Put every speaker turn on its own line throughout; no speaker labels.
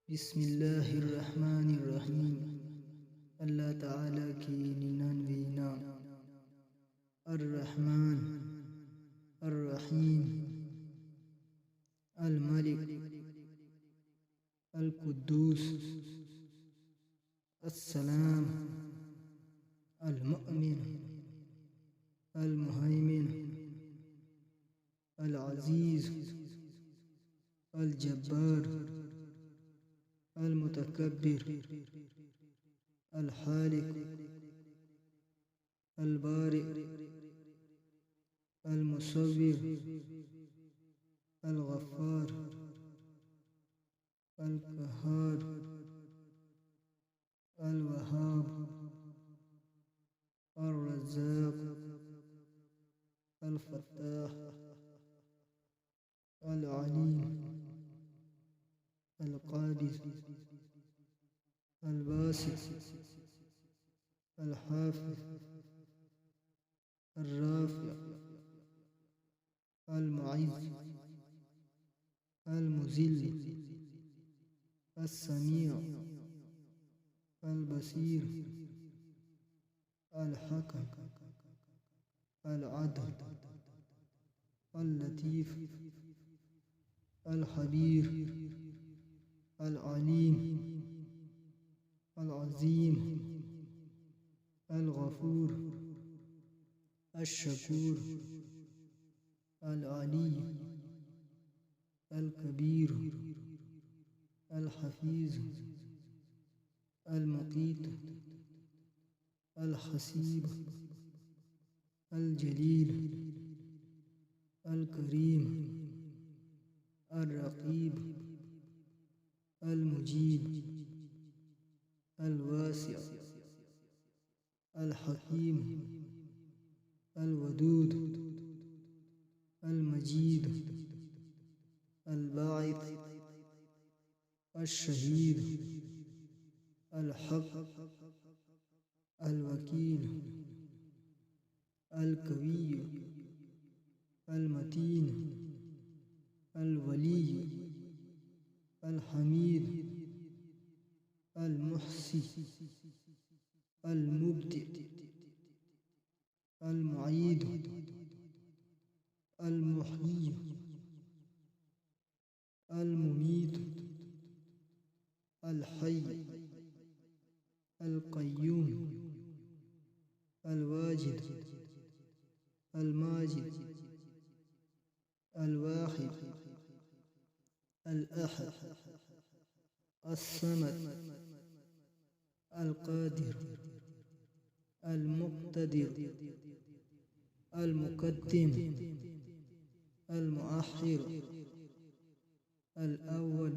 بسم الله الرحمن الرحيم. الله تعالى کی ننان وینا الرحمن الرحيم الملك القدوس السلام المؤمن المهيمن العزيز الجبار المتكبر الحالق البارئ المصور الغفار القهار الوهاب الرزاق الفتاح العليم القابض الباسط الحافظ الرافع المعز المذل السميع البصير الحكم العدل اللطيف الخبير العليم العظيم الغفور الشكور العلي الكبير الحفيظ المقيت الحسيب الجليل الكريم الرقيب المجيب الواسع الحكيم الودود المجيد الباعث الشهيد الحق الوكيل القوي المتين الولي الحميد المحصي المبدئ المعيد المحيي المميت الحي القيوم الواجد الماجد الواحد الأحد الصمد القادر المقتدر المقدم المؤخر الأول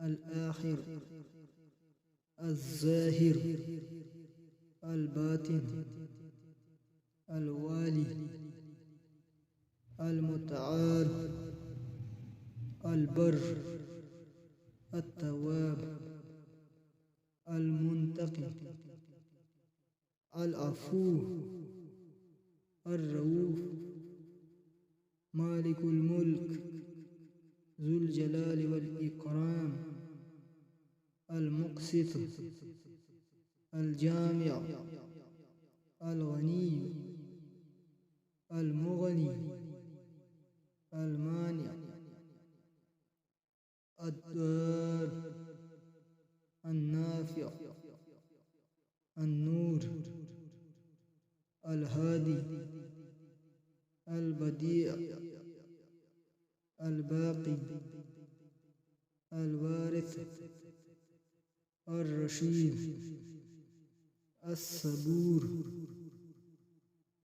الآخر الظاهر الباطن الوالي المتعال البر التواب المنتقم العفو الرؤوف مالك الملك ذو الجلال والإكرام المقسط الجامع الغني المغني المانع الضار النافع النور الهادي البديع الباقي الوارث الرشيد الصبور